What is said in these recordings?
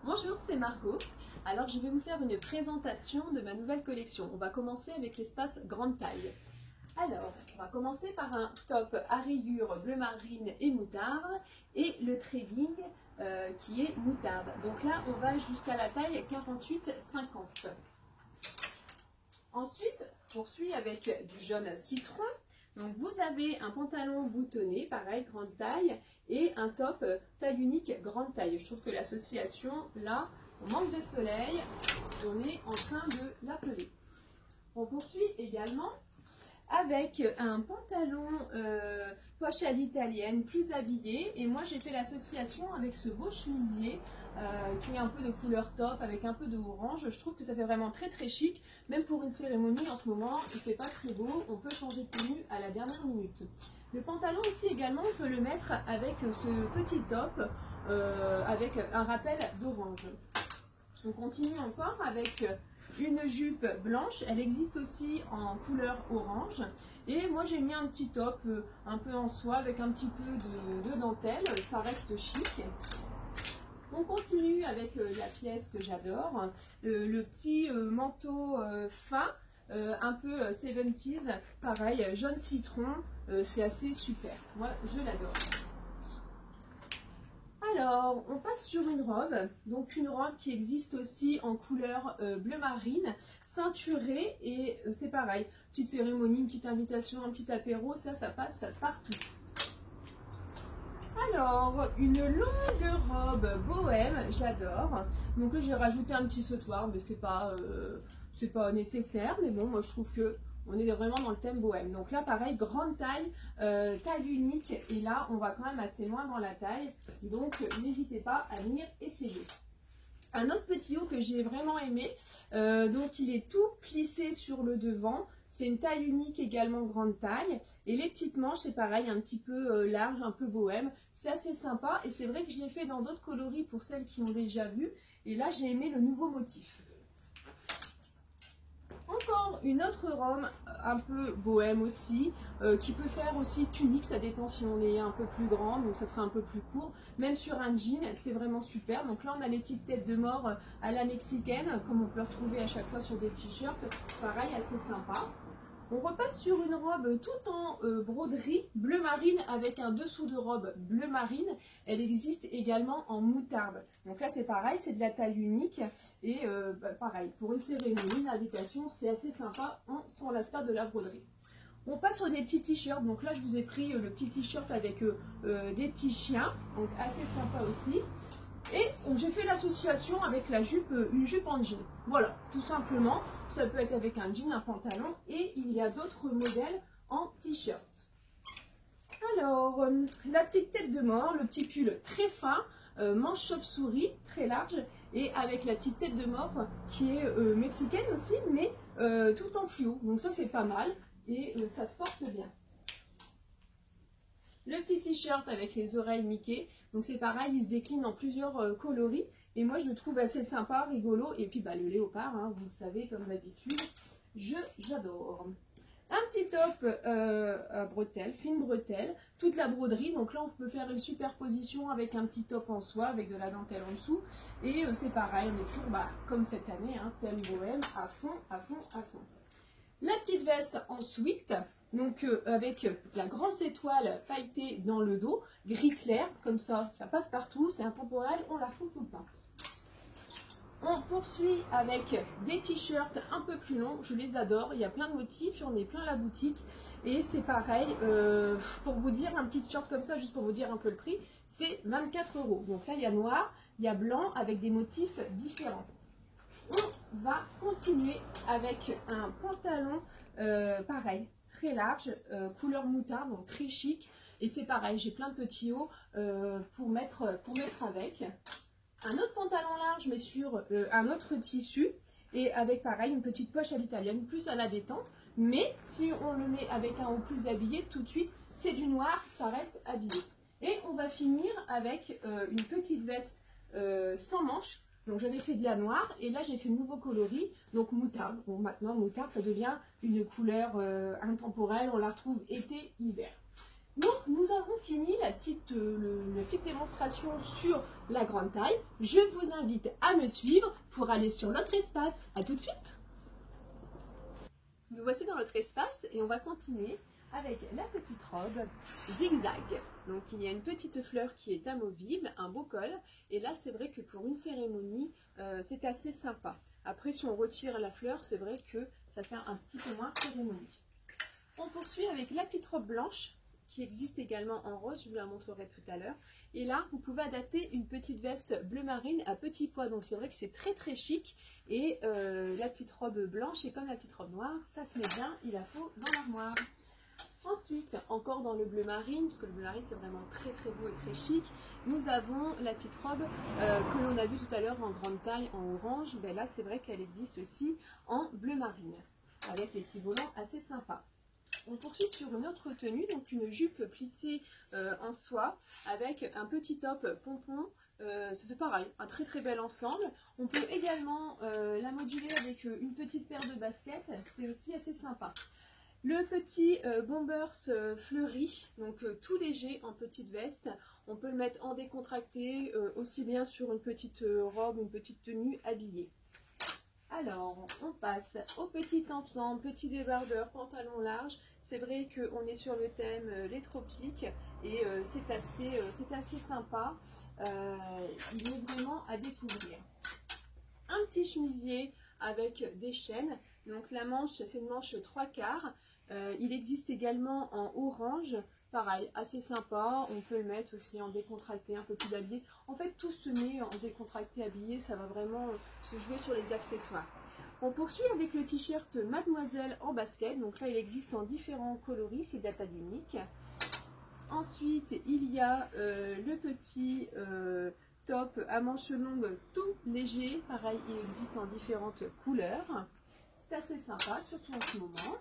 Bonjour, c'est Margot. Alors je vais vous faire une présentation de ma nouvelle collection. On va commencer avec l'espace grande taille. Alors, on va commencer par un top à rayures bleu marine et moutarde et le trading qui est moutarde. Donc là, on va jusqu'à la taille 48-50. Ensuite, on poursuit avec du jaune citron. Donc vous avez un pantalon boutonné, pareil, grande taille, et un top taille unique, grande taille. Je trouve que l'association, là, on manque de soleil, on est en train de l'appeler. On poursuit également avec un pantalon poche à l'italienne, plus habillé. Et moi, j'ai fait l'association avec ce beau chemisier qui est un peu de couleur top, avec un peu de orange. Je trouve que ça fait vraiment très très chic. Même pour une cérémonie en ce moment, il ne fait pas très beau. On peut changer de tenue à la dernière minute. Le pantalon aussi également, on peut le mettre avec ce petit top avec un rappel d'orange. On continue encore avec une jupe blanche, elle existe aussi en couleur orange. Et moi j'ai mis un petit top un peu en soie avec un petit peu de dentelle, ça reste chic. On continue avec la pièce que j'adore, le petit manteau fin, un peu 70s, pareil, jaune citron, c'est assez super, moi je l'adore. Alors, on passe sur une robe, donc une robe qui existe aussi en couleur bleu marine, ceinturée, et c'est pareil, petite cérémonie, une petite invitation, un petit apéro, ça passe partout. Alors, une longue robe bohème, j'adore. Donc là, j'ai rajouté un petit sautoir, mais c'est pas nécessaire, mais bon, moi je trouve que on est vraiment dans le thème bohème. Donc là, pareil, grande taille, taille unique. Et là, on va quand même assez loin dans la taille. Donc, n'hésitez pas à venir essayer. Un autre petit haut que j'ai vraiment aimé. Donc, il est tout plissé sur le devant. C'est une taille unique également, grande taille. Et les petites manches, c'est pareil, un petit peu large, un peu bohème. C'est assez sympa. Et c'est vrai que je l'ai fait dans d'autres coloris pour celles qui ont déjà vu. Et là, j'ai aimé le nouveau motif. Encore une autre robe un peu bohème aussi, qui peut faire aussi tunique, ça dépend si on est un peu plus grand, donc ça fera un peu plus court. Même sur un jean, c'est vraiment super. Donc là, on a les petites têtes de mort à la mexicaine, comme on peut retrouver à chaque fois sur des t-shirts. Pareil, assez sympa. On repasse sur une robe tout en broderie bleu marine avec un dessous de robe bleu marine. Elle existe également en moutarde. Donc là c'est pareil, c'est de la taille unique et pareil, pour une cérémonie, une invitation, c'est assez sympa, on ne s'en lasse pas de la broderie. On passe sur des petits t-shirts, donc là je vous ai pris le petit t-shirt avec des petits chiens, donc assez sympa aussi. Et j'ai fait l'association avec la jupe, une jupe en jean. Voilà, tout simplement. Ça peut être avec un jean, un pantalon. Et il y a d'autres modèles en t-shirt. Alors, la petite tête de mort, le petit pull très fin, manche chauve-souris, très large. Et avec la petite tête de mort qui est mexicaine aussi, mais tout en fluo. Donc ça, c'est pas mal. Et ça se porte bien. Le petit t-shirt avec les oreilles Mickey, donc c'est pareil, il se décline en plusieurs coloris. Et moi je le trouve assez sympa, rigolo. Et puis le léopard, hein, vous le savez comme d'habitude, j'adore. Un petit top à bretelles, fine bretelle, toute la broderie. Donc là on peut faire une superposition avec un petit top en soie, avec de la dentelle en dessous. Et c'est pareil, on est toujours comme cette année, hein, thème bohème, à fond, à fond, à fond. La petite veste en sweat, donc avec la grosse étoile pailletée dans le dos, gris clair, comme ça passe partout, c'est intemporel, on la retrouve tout le temps. On poursuit avec des t-shirts un peu plus longs, je les adore, il y a plein de motifs, j'en ai plein à la boutique. Et c'est pareil, pour vous dire, un petit t-shirt comme ça, juste pour vous dire un peu le prix, c'est 24 €. Donc là il y a noir, il y a blanc avec des motifs différents. On va continuer avec un pantalon pareil, très large, couleur moutarde, donc très chic. Et c'est pareil, j'ai plein de petits hauts pour mettre avec. Un autre pantalon large, mais sur un autre tissu. Et avec pareil, une petite poche à l'italienne, plus à la détente. Mais si on le met avec un haut plus habillé, tout de suite, c'est du noir, ça reste habillé. Et on va finir avec une petite veste sans manches. Donc j'avais fait de la noire et là j'ai fait nouveau coloris, donc moutarde. Bon maintenant moutarde ça devient une couleur intemporelle, on la retrouve été, hiver. Donc nous avons fini la petite démonstration sur la grande taille. Je vous invite à me suivre pour aller sur l'autre espace. À tout de suite. Nous voici dans notre espace et on va continuer avec la petite robe zigzag. Donc il y a une petite fleur qui est amovible, un beau col. Et là c'est vrai que pour une cérémonie, c'est assez sympa. Après si on retire la fleur, c'est vrai que ça fait un petit peu moins cérémonie. On poursuit avec la petite robe blanche qui existe également en rose, je vous la montrerai tout à l'heure. Et là, vous pouvez adapter une petite veste bleu marine à petits pois. Donc c'est vrai que c'est très très chic. Et la petite robe blanche est comme la petite robe noire. Ça se met bien, il la faut dans l'armoire. Ensuite, encore dans le bleu marine, parce que le bleu marine c'est vraiment très très beau et très chic, nous avons la petite robe que l'on a vue tout à l'heure en grande taille en orange. Ben là c'est vrai qu'elle existe aussi en bleu marine, avec les petits volants assez sympas. On poursuit sur une autre tenue, donc une jupe plissée en soie avec un petit top pompon. Ça fait pareil, un très très bel ensemble. On peut également la moduler avec une petite paire de baskets, c'est aussi assez sympa. Le petit bombers fleuri, donc tout léger en petite veste. On peut le mettre en décontracté, aussi bien sur une petite robe, une petite tenue habillée. Alors, on passe au petit ensemble, petit débardeur, pantalon large. C'est vrai qu'on est sur le thème les tropiques et c'est assez sympa. Il est vraiment à découvrir. Un petit chemisier avec des chaînes. Donc la manche, c'est une manche 3/4. Il existe également en orange. Pareil, assez sympa. On peut le mettre aussi en décontracté, un peu plus habillé. En fait, tout se met en décontracté, habillé. Ça va vraiment se jouer sur les accessoires. On poursuit avec le t-shirt Mademoiselle en basket. Donc là, il existe en différents coloris. C'est de la taille unique. Ensuite, il y a le petit top à manches longues tout léger. Pareil, il existe en différentes couleurs. C'est assez sympa, surtout en ce moment.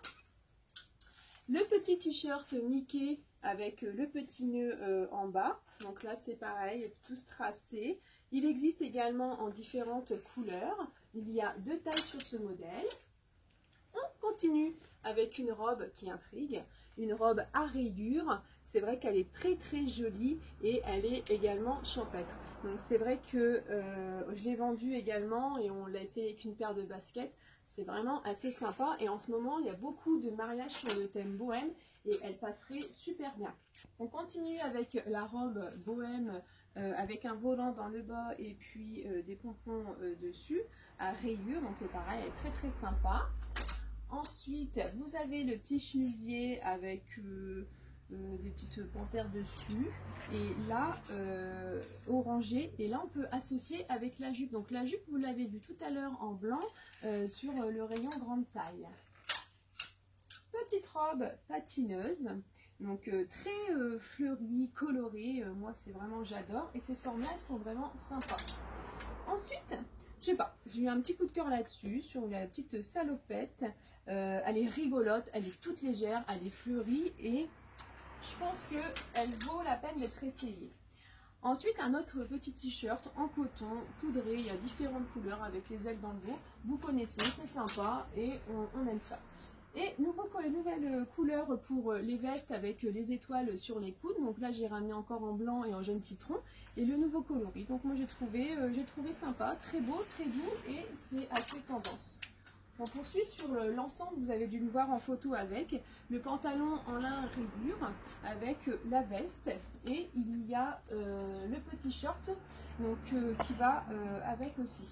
Le petit t-shirt Mickey avec le petit nœud en bas. Donc là, c'est pareil, tout tracé. Il existe également en différentes couleurs. Il y a 2 tailles sur ce modèle. On continue avec une robe qui intrigue, une robe à rayures. C'est vrai qu'elle est très très jolie et elle est également champêtre. Donc c'est vrai que je l'ai vendue également et on l'a essayé avec une paire de baskets. C'est vraiment assez sympa et en ce moment il y a beaucoup de mariages sur le thème bohème et elle passerait super bien. On continue avec la robe bohème avec un volant dans le bas et puis des pompons dessus à rayures. Donc c'est pareil, elle est très très sympa. Ensuite, vous avez le petit chemisier avec des petites panthères dessus. Et là, orangé. Et là, on peut associer avec la jupe. Donc la jupe, vous l'avez vu tout à l'heure en blanc sur le rayon grande taille. Petite robe patineuse. Donc très fleurie, colorée. Moi, c'est vraiment, j'adore. Et ces formes-là, elles sont vraiment sympas. Ensuite, je sais pas, j'ai eu un petit coup de cœur là-dessus, sur la petite salopette. Elle est rigolote, elle est toute légère, elle est fleurie et je pense qu'elle vaut la peine d'être essayée. Ensuite, un autre petit t-shirt en coton, poudré, il y a différentes couleurs avec les ailes dans le dos. Vous connaissez, c'est sympa et on aime ça. Et nouvelle couleur pour les vestes avec les étoiles sur les coudes. Donc là, j'ai ramené encore en blanc et en jaune citron. Et le nouveau coloris. Donc moi, j'ai trouvé sympa, très beau, très doux et c'est assez tendance. On poursuit sur l'ensemble, vous avez dû me voir en photo avec le pantalon en lin rayure avec la veste et il y a le petit short donc, qui va avec aussi.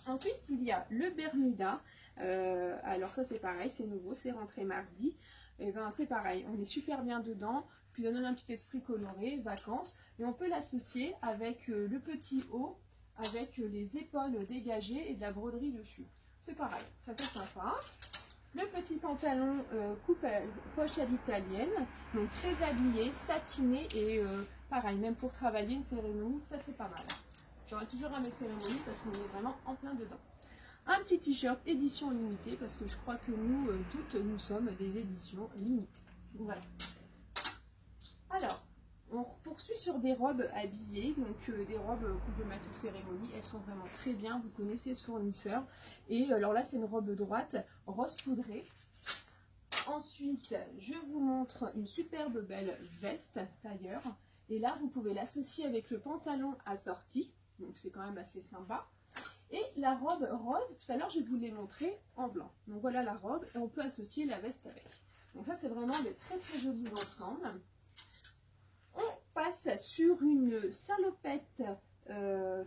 Ensuite, il y a le Bermuda. Alors ça, c'est pareil, c'est nouveau, c'est rentré mardi. Et ben c'est pareil, on est super bien dedans. Puis on donne un petit esprit coloré, vacances. Et on peut l'associer avec le petit haut, avec les épaules dégagées et de la broderie dessus. C'est pareil, ça c'est sympa. Le petit pantalon coupe poche à l'italienne, donc très habillé, satiné et pareil, même pour travailler une cérémonie, ça c'est pas mal. J'aurai toujours à mes cérémonies parce qu'on est vraiment en plein dedans. Un petit t-shirt édition limitée parce que je crois que nous toutes nous sommes des éditions limitées. Voilà. Alors, on poursuit sur des robes habillées, donc des robes qu'on peut mettre aux cérémonies. Elles sont vraiment très bien, vous connaissez ce fournisseur. Et alors là, c'est une robe droite, rose poudrée. Ensuite, je vous montre une superbe belle veste tailleur. Et là, vous pouvez l'associer avec le pantalon assorti. Donc, c'est quand même assez sympa. Et la robe rose, tout à l'heure, je vous l'ai montré en blanc. Donc, voilà la robe. Et on peut associer la veste avec. Donc, ça, c'est vraiment des très, très jolis ensembles. On passe sur une salopette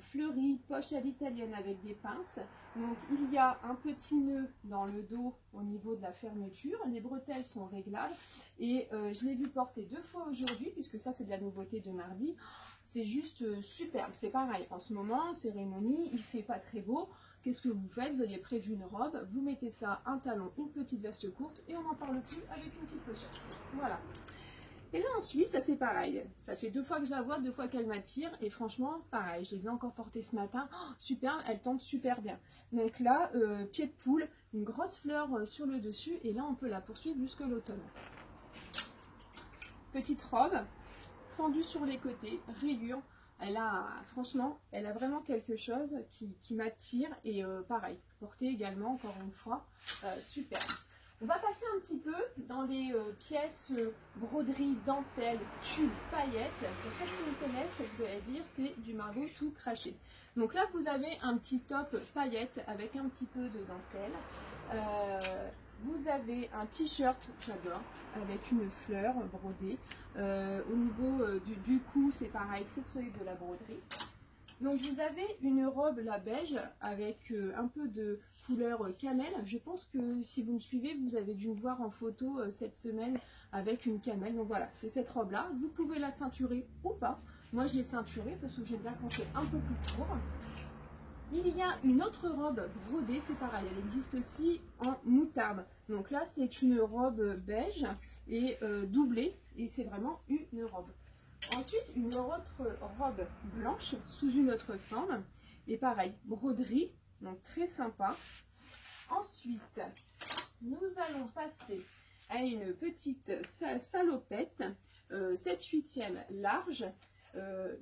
fleurie, poche à l'italienne avec des pinces. Donc il y a un petit nœud dans le dos au niveau de la fermeture. Les bretelles sont réglables et je l'ai vu porter 2 fois aujourd'hui puisque ça c'est de la nouveauté de mardi. C'est juste superbe. C'est pareil, en ce moment, cérémonie, il fait pas très beau. Qu'est-ce que vous faites? Vous avez prévu une robe, vous mettez ça, un talon, une petite veste courte et on n'en parle plus avec une petite pochette. Voilà. Et là ensuite, ça c'est pareil, ça fait 2 fois que je la vois, 2 fois qu'elle m'attire et franchement, pareil, je l'ai vu encore porter ce matin, oh, super, elle tombe super bien. Donc là, pied de poule, une grosse fleur sur le dessus et là on peut la poursuivre jusque l'automne. Petite robe, fendue sur les côtés, rayure, franchement, elle a vraiment quelque chose qui m'attire et pareil, portée également, encore une fois, super. On va passer un petit peu dans les pièces broderie, dentelle, tulle, paillettes. Pour ceux qui me connaissent, vous allez dire c'est du Margot tout craché. Donc là, vous avez un petit top paillettes avec un petit peu de dentelle. Vous avez un t-shirt, j'adore, avec une fleur brodée. Au niveau du cou, c'est pareil, c'est celui de la broderie. Donc vous avez une robe la beige avec un peu de couleur camel. Je pense que si vous me suivez, vous avez dû me voir en photo cette semaine avec une camel. Donc voilà, c'est cette robe là. Vous pouvez la ceinturer ou pas. Moi je l'ai ceinturée parce que j'aime bien quand c'est un peu plus court. Il y a une autre robe brodée, c'est pareil, elle existe aussi en moutarde. Donc là c'est une robe beige et doublée et c'est vraiment une robe. Ensuite, une autre robe blanche sous une autre forme. Et pareil, broderie, donc très sympa. Ensuite, nous allons passer à une petite salopette, 7/8e large,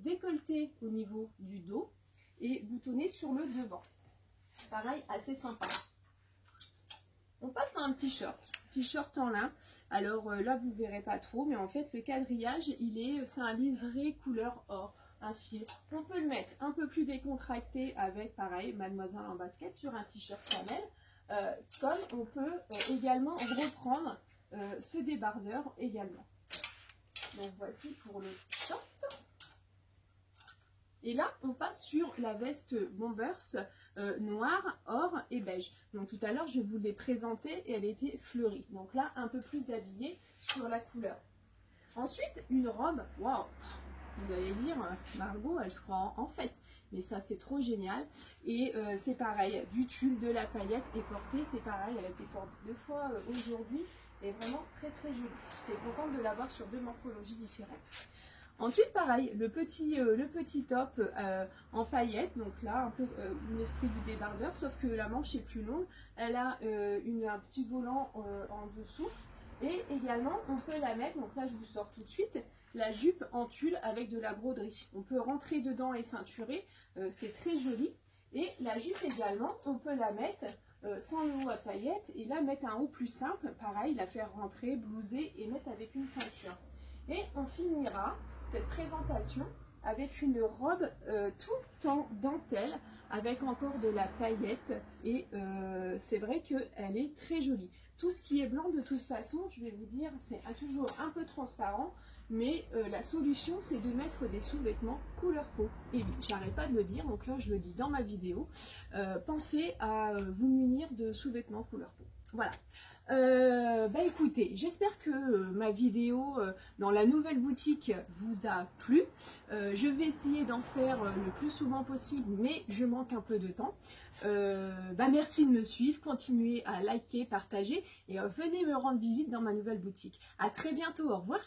décolletée au niveau du dos et boutonnée sur le devant. Pareil, assez sympa. On passe à un t-shirt en lin. Alors là, vous ne verrez pas trop, mais en fait, le quadrillage, c'est un liseré couleur or, un fil. On peut le mettre un peu plus décontracté avec, pareil, mademoiselle en basket sur un t-shirt camel. Comme on peut également reprendre ce débardeur également. Donc voici pour le short. Et là, on passe sur la veste Bombers noire, or et beige. Donc tout à l'heure, je vous l'ai présentée et elle était fleurie. Donc là, un peu plus habillée sur la couleur. Ensuite, une robe. Waouh! Vous allez dire, Margot, elle se croit en fête. Mais ça, c'est trop génial. Et c'est pareil, du tulle, de la paillette et portée, c'est pareil. Elle a été portée 2 fois aujourd'hui. Et vraiment très très jolie. J'étais contente de l'avoir sur 2 morphologies différentes. Ensuite, pareil, le petit top en paillettes, donc là, un peu l'esprit du débardeur, sauf que la manche est plus longue. Elle a un petit volant en dessous. Et également, on peut la mettre, donc là, je vous sors tout de suite, la jupe en tulle avec de la broderie. On peut rentrer dedans et ceinturer, c'est très joli. Et la jupe également, on peut la mettre sans le haut à paillettes et là, mettre un haut plus simple, pareil, la faire rentrer, blouser et mettre avec une ceinture. Et on finira cette présentation avec une robe tout en dentelle avec encore de la paillette et c'est vrai qu'elle est très jolie. Tout ce qui est blanc de toute façon, je vais vous dire, c'est toujours un peu transparent, mais la solution c'est de mettre des sous-vêtements couleur peau. Et oui, j'arrête pas de le dire, donc là je le dis dans ma vidéo, pensez à vous munir de sous-vêtements couleur peau. Voilà. Écoutez, j'espère que ma vidéo dans la nouvelle boutique vous a plu. Je vais essayer d'en faire le plus souvent possible, mais je manque un peu de temps. Merci de me suivre, continuez à liker, partager et venez me rendre visite dans ma nouvelle boutique. À très bientôt, au revoir.